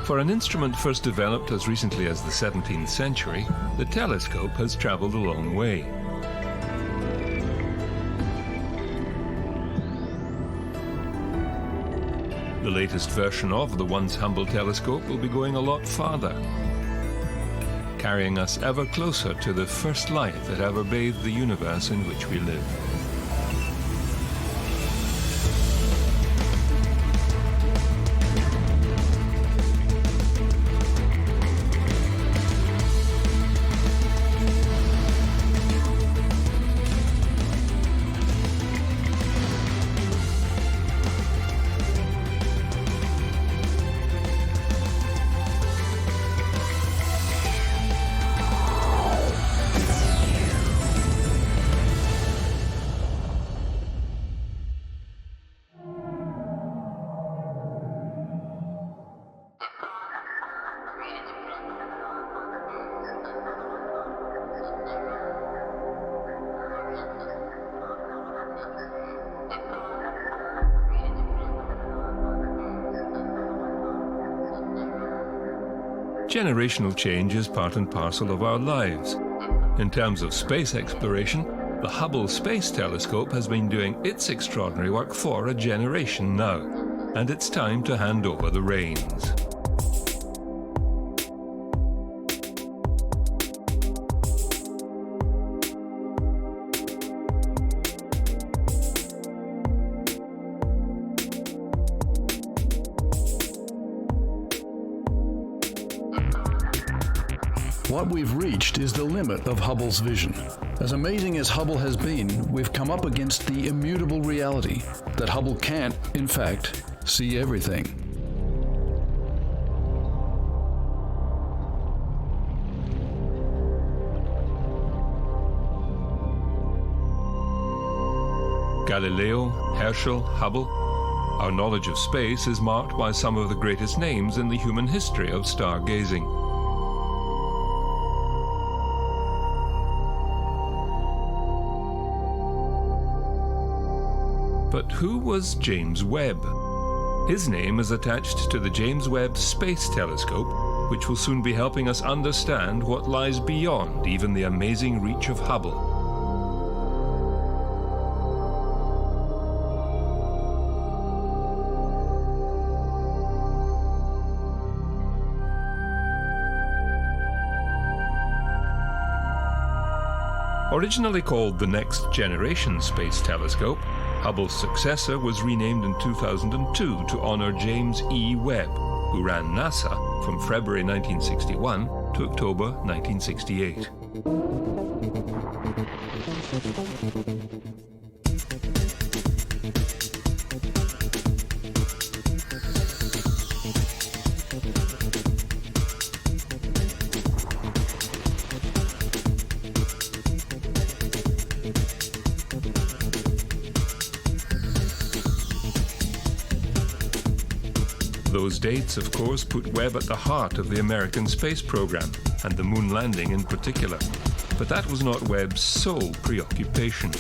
For an instrument first developed as recently as the 17th century, the telescope has travelled a long way. The latest version of the once humble telescope will be going a lot farther, carrying us ever closer to the first light that ever bathed the universe in which we live. Generational change is part and parcel of our lives. In terms of space exploration, the Hubble Space Telescope has been doing its extraordinary work for a generation now, and it's time to hand over the reins. What we've reached is the limit of Hubble's vision. As amazing as Hubble has been, we've come up against the immutable reality that Hubble can't, in fact, see everything. Galileo, Herschel, Hubble. Our knowledge of space is marked by some of the greatest names in the human history of stargazing. But who was James Webb? His name is attached to the James Webb Space Telescope, which will soon be helping us understand what lies beyond even the amazing reach of Hubble. Originally called the Next Generation Space Telescope, Hubble's successor was renamed in 2002 to honor James E. Webb, who ran NASA from February 1961 to October 1968. Those dates, of course, put Webb at the heart of the American space program, and the moon landing in particular. But that was not Webb's sole preoccupation.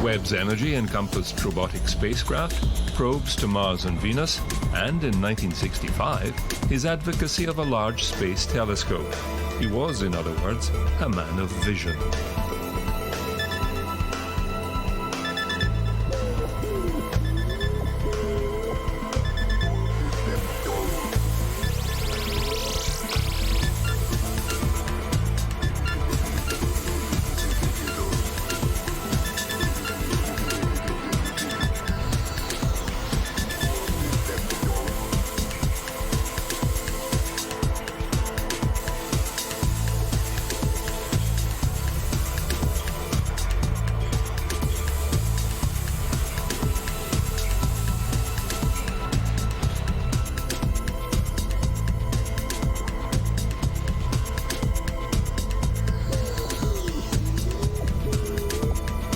Webb's energy encompassed robotic spacecraft, probes to Mars and Venus, and in 1965, his advocacy of a large space telescope. He was, in other words, a man of vision.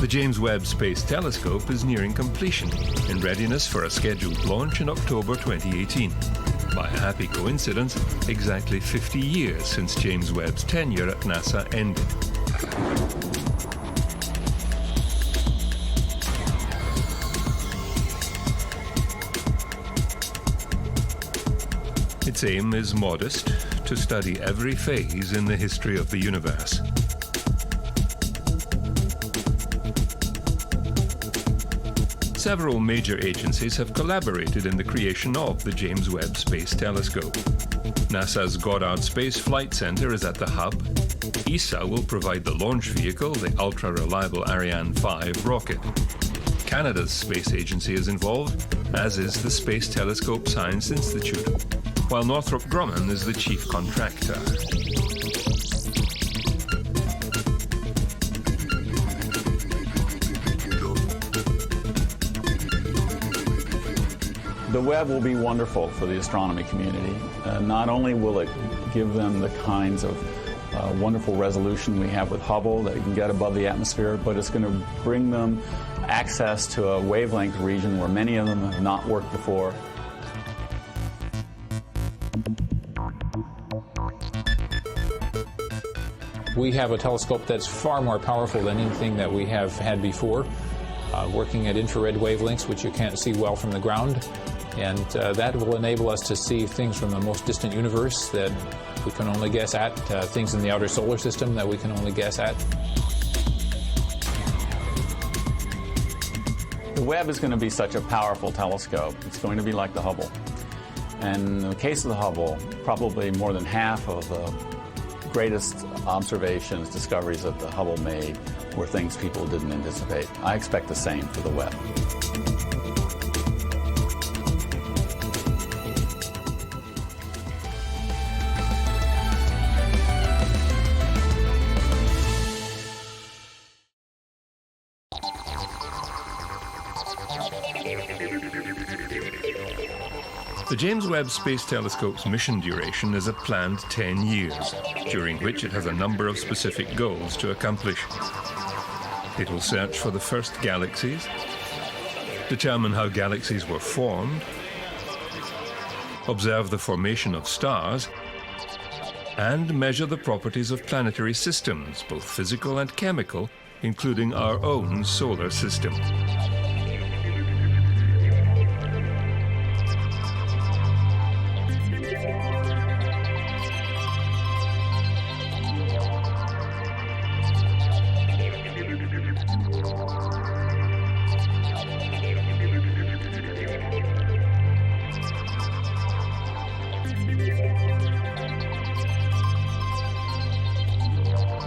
The James Webb Space Telescope is nearing completion, in readiness for a scheduled launch in October 2018. By a happy coincidence, exactly 50 years since James Webb's tenure at NASA ended. Its aim is modest, to study every phase in the history of the universe. Several major agencies have collaborated in the creation of the James Webb Space Telescope. NASA's Goddard Space Flight Center is at the hub. ESA will provide the launch vehicle, the ultra-reliable Ariane 5 rocket. Canada's space agency is involved, as is the Space Telescope Science Institute, while Northrop Grumman is the chief contractor. The Webb will be wonderful for the astronomy community. Not only will it give them the kinds of wonderful resolution we have with Hubble that you can get above the atmosphere, but it's going to bring them access to a wavelength region where many of them have not worked before. We have a telescope that's far more powerful than anything that we have had before, working at infrared wavelengths, which you can't see well from the ground. And that will enable us to see things from the most distant universe that we can only guess at, things in the outer solar system that we can only guess at. The Webb is going to be such a powerful telescope. It's going to be like the Hubble. And in the case of the Hubble, probably more than half of the greatest observations, discoveries that the Hubble made were things people didn't anticipate. I expect the same for the Webb. The James Webb Space Telescope's mission duration is a planned 10 years, during which it has a number of specific goals to accomplish. It will search for the first galaxies, determine how galaxies were formed, observe the formation of stars, and measure the properties of planetary systems, both physical and chemical, including our own solar system.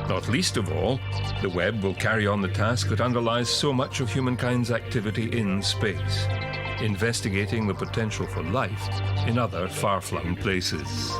Not least of all, the Webb will carry on the task that underlies so much of humankind's activity in space, investigating the potential for life in other far-flung places.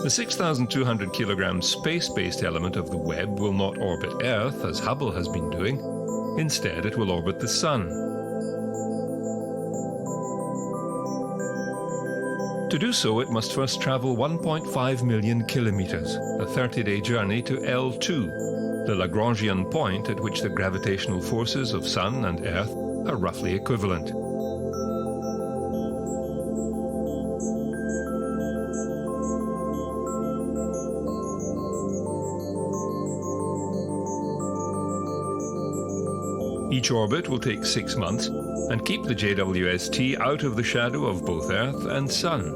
The 6,200 kilogram space-based element of the Webb will not orbit Earth, as Hubble has been doing. Instead, it will orbit the Sun. To do so, it must first travel 1.5 million kilometers, a 30-day journey to L2, the Lagrangian point at which the gravitational forces of Sun and Earth are roughly equivalent. Each orbit will take 6 months and keep the JWST out of the shadow of both Earth and Sun.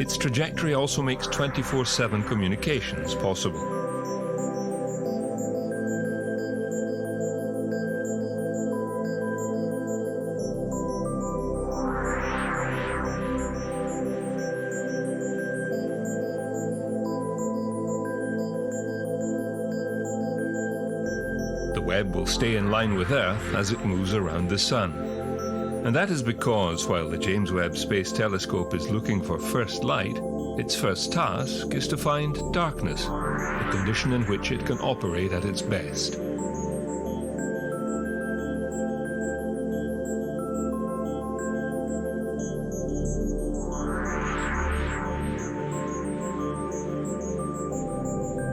Its trajectory also makes 24/7 communications possible. Webb will stay in line with Earth as it moves around the Sun. And that is because while the James Webb Space Telescope is looking for first light, its first task is to find darkness, the condition in which it can operate at its best.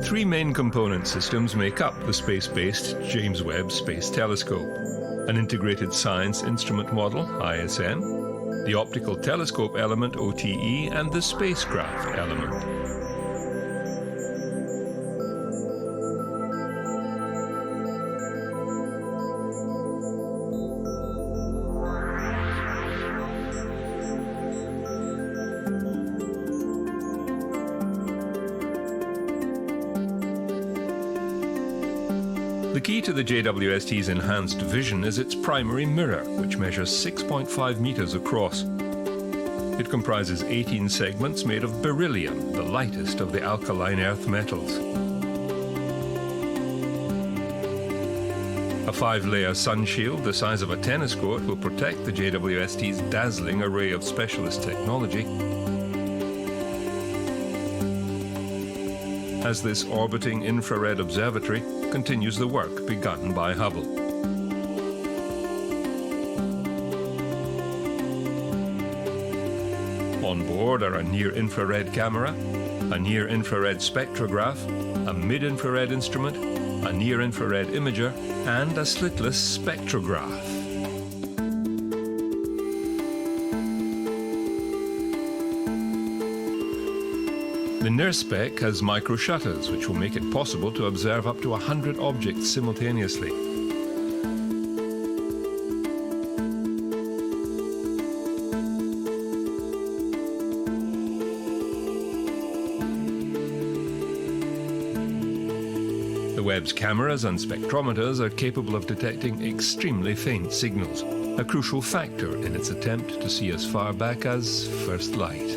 Three main component systems make up the space-based James Webb Space Telescope: an integrated science instrument model, ISM, the optical telescope element, OTE, and the spacecraft element. The key to the JWST's enhanced vision is its primary mirror, which measures 6.5 meters across. It comprises 18 segments made of beryllium, the lightest of the alkaline earth metals. A 5-layer sun shield the size of a tennis court will protect the JWST's dazzling array of specialist technology. As this orbiting infrared observatory continues the work begun by Hubble. On board are a near-infrared camera, a near-infrared spectrograph, a mid-infrared instrument, a near-infrared imager, and a slitless spectrograph. The NIRSpec has micro-shutters, which will make it possible to observe up to 100 objects simultaneously. The Webb's cameras and spectrometers are capable of detecting extremely faint signals, a crucial factor in its attempt to see as far back as first light.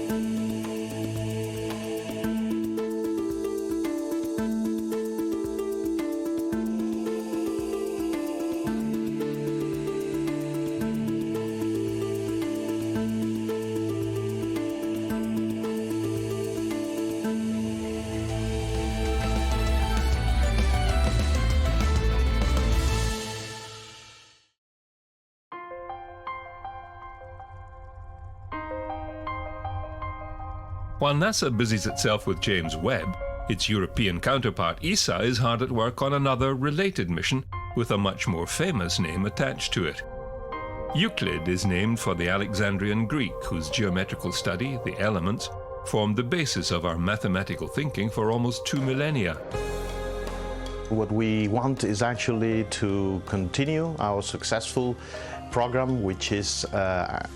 While NASA busies itself with James Webb, its European counterpart ESA is hard at work on another related mission with a much more famous name attached to it. Euclid is named for the Alexandrian Greek whose geometrical study, the elements, formed the basis of our mathematical thinking for almost 2 millennia. What we want is actually to continue our successful program, which is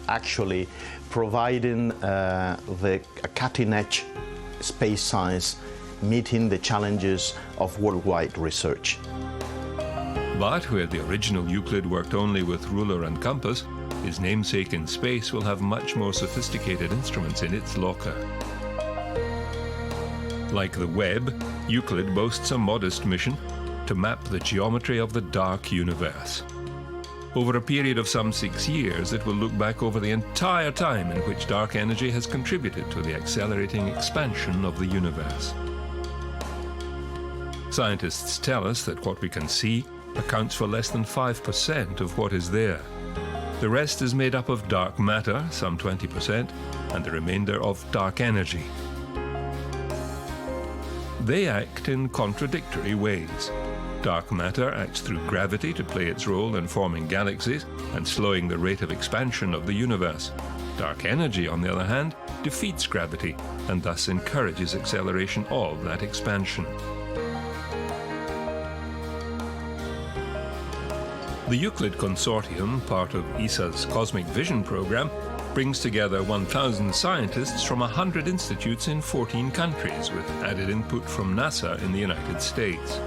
actually providing the cutting-edge space science, meeting the challenges of worldwide research. But where the original Euclid worked only with ruler and compass, his namesake in space will have much more sophisticated instruments in its locker. Like the Webb, Euclid boasts a modest mission to map the geometry of the dark universe. Over a period of some 6 years, it will look back over the entire time in which dark energy has contributed to the accelerating expansion of the universe. Scientists tell us that what we can see accounts for less than 5% of what is there. The rest is made up of dark matter, some 20%, and the remainder of dark energy. They act in contradictory ways. Dark matter acts through gravity to play its role in forming galaxies and slowing the rate of expansion of the universe. Dark energy, on the other hand, defeats gravity and thus encourages acceleration of that expansion. The Euclid Consortium, part of ESA's Cosmic Vision program, brings together 1,000 scientists from 100 institutes in 14 countries, with added input from NASA in the United States.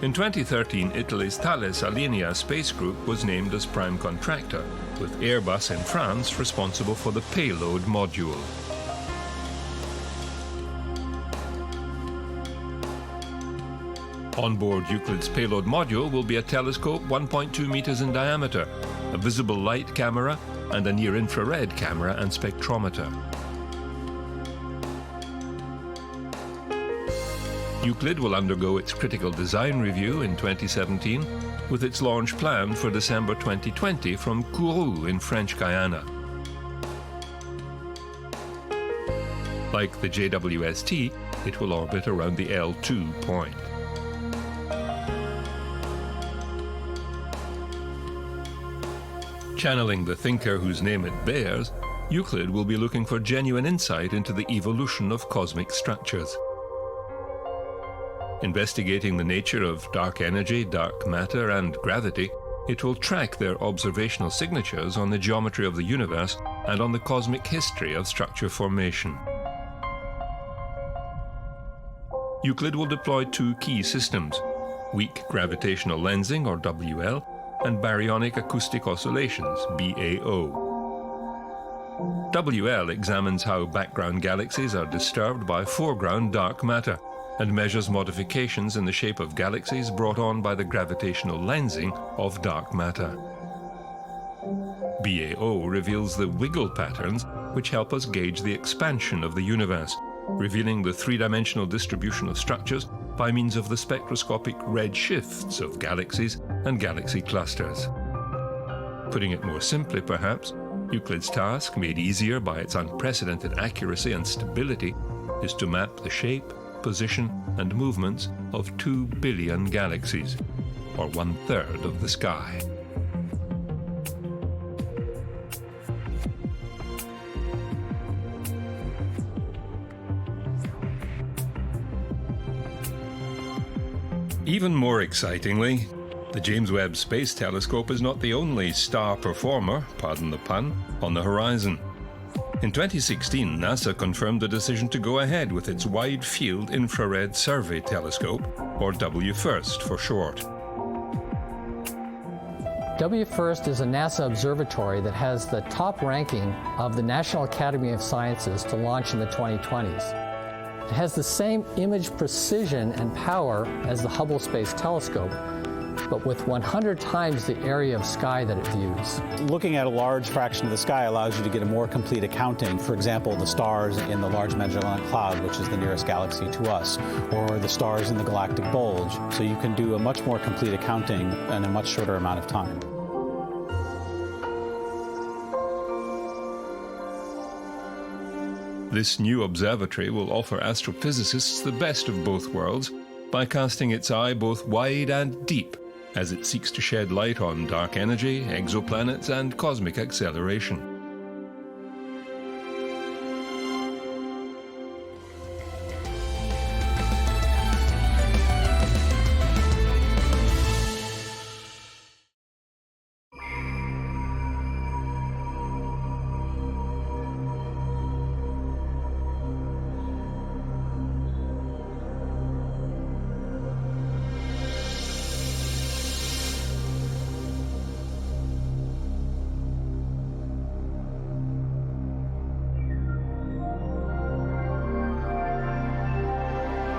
In 2013, Italy's Thales Alenia Space Group was named as prime contractor, with Airbus in France responsible for the payload module. Onboard Euclid's payload module will be a telescope 1.2 meters in diameter, a visible light camera, and a near-infrared camera and spectrometer. Euclid will undergo its critical design review in 2017, with its launch planned for December 2020 from Kourou in French Guiana. Like the JWST, it will orbit around the L2 point. Channeling the thinker whose name it bears, Euclid will be looking for genuine insight into the evolution of cosmic structures. Investigating the nature of dark energy, dark matter, and gravity, it will track their observational signatures on the geometry of the universe and on the cosmic history of structure formation. Euclid will deploy two key systems: weak gravitational lensing, or WL, and baryonic acoustic oscillations, BAO. WL examines how background galaxies are disturbed by foreground dark matter and measures modifications in the shape of galaxies brought on by the gravitational lensing of dark matter. BAO reveals the wiggle patterns which help us gauge the expansion of the universe, revealing the three-dimensional distribution of structures by means of the spectroscopic red shifts of galaxies and galaxy clusters. Putting it more simply, perhaps, Euclid's task, made easier by its unprecedented accuracy and stability, is to map the shape, position, and movements of 2 billion galaxies, or 1/3 of the sky. Even more excitingly, the James Webb Space Telescope is not the only star performer, pardon the pun, on the horizon. In 2016, NASA confirmed the decision to go ahead with its Wide Field Infrared Survey Telescope, or WFIRST for short. WFIRST is a NASA observatory that has the top ranking of the National Academy of Sciences to launch in the 2020s. It has the same image precision and power as the Hubble Space Telescope, but with 100 times the area of sky that it views. Looking at a large fraction of the sky allows you to get a more complete accounting. For example, the stars in the Large Magellanic Cloud, which is the nearest galaxy to us, or the stars in the galactic bulge. So you can do a much more complete accounting in a much shorter amount of time. This new observatory will offer astrophysicists the best of both worlds by casting its eye both wide and deep as it seeks to shed light on dark energy, exoplanets, and cosmic acceleration.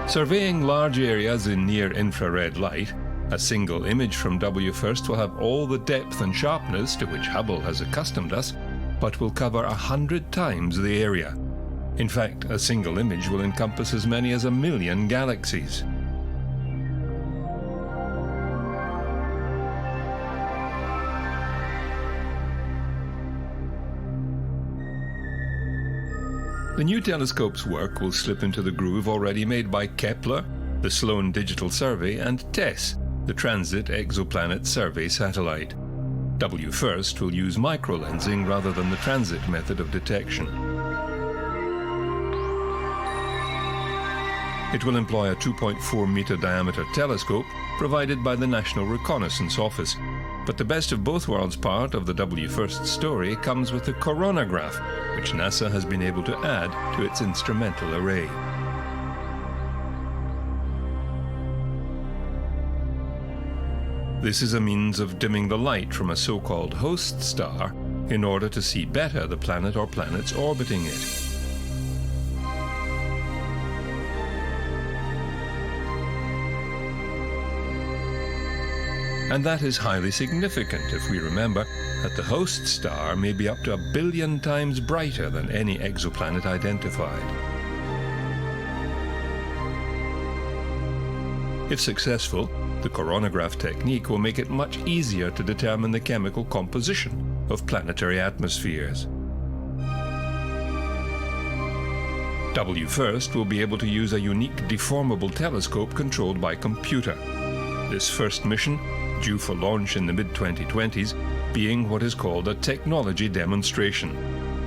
Surveying large areas in near-infrared light, a single image from WFIRST will have all the depth and sharpness to which Hubble has accustomed us, but will cover 100 times the area. In fact, a single image will encompass as many as 1 million galaxies. The new telescope's work will slip into the groove already made by Kepler, the Sloan Digital Survey, and TESS, the Transit Exoplanet Survey satellite. WFIRST will use microlensing rather than the transit method of detection. It will employ a 2.4-meter diameter telescope provided by the National Reconnaissance Office. But the best of both worlds part of the WFIRST story comes with the coronagraph, which NASA has been able to add to its instrumental array. This is a means of dimming the light from a so-called host star in order to see better the planet or planets orbiting it. And that is highly significant if we remember that the host star may be up to 1 billion times brighter than any exoplanet identified. If successful, the coronagraph technique will make it much easier to determine the chemical composition of planetary atmospheres. WFIRST will be able to use a unique deformable telescope controlled by computer. This first mission, due for launch in the mid-2020s, being what is called a technology demonstration,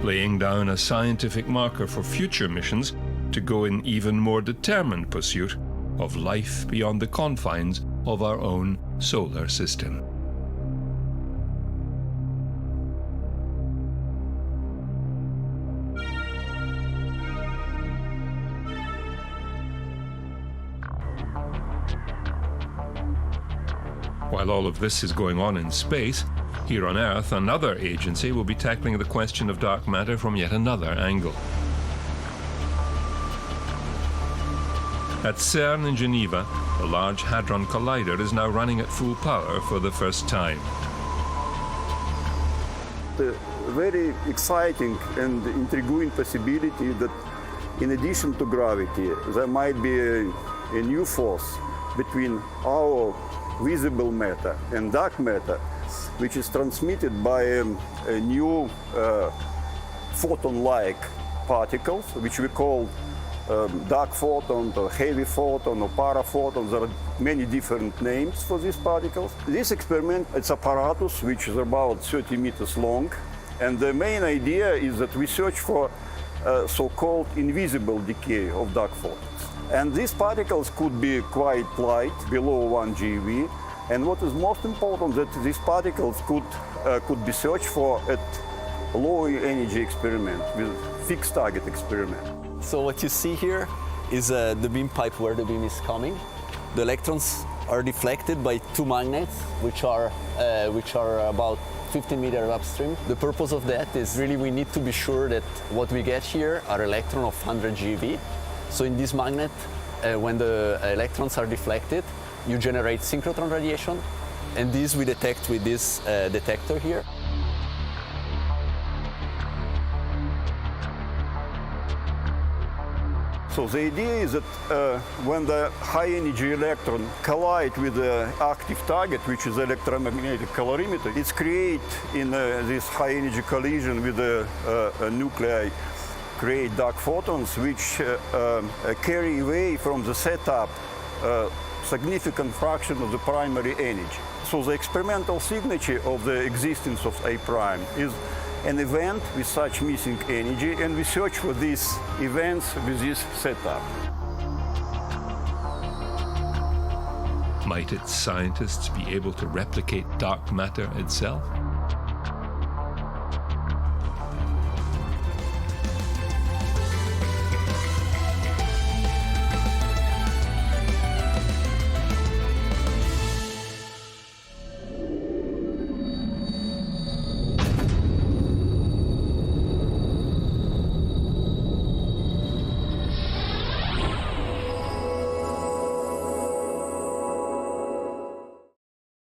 laying down a scientific marker for future missions to go in even more determined pursuit of life beyond the confines of our own solar system. While all of this is going on in space, here on Earth, another agency will be tackling the question of dark matter from yet another angle. At CERN in Geneva, the Large Hadron Collider is now running at full power for the first time. The very exciting and intriguing possibility that in addition to gravity, there might be a new force between our visible matter and dark matter, which is transmitted by a new photon-like particles, which we call dark photon or heavy photon or paraphotons. There are many different names for these particles. This experiment, it's apparatus which is about 30 meters long, and the main idea is that we search for so-called invisible decay of dark photons. And these particles could be quite light, below 1 GeV, and what is most important that these particles could be searched for at low energy experiment with fixed target experiment. So what you see here is the beam pipe where the beam is coming. The electrons are deflected by two magnets, which are about 15 meters upstream. The purpose of that is really we need to be sure that what we get here are electrons of 100 GeV. So in this magnet, when the electrons are deflected, you generate synchrotron radiation, and this we detect with this detector here. So the idea is that when the high-energy electron collide with the active target, which is electromagnetic calorimeter, it's create in this high-energy collision with the nuclei, create dark photons, which carry away from the setup significant fraction of the primary energy. So the experimental signature of the existence of A prime is an event with such missing energy, and we search for these events with this setup. Might its scientists be able to replicate dark matter itself?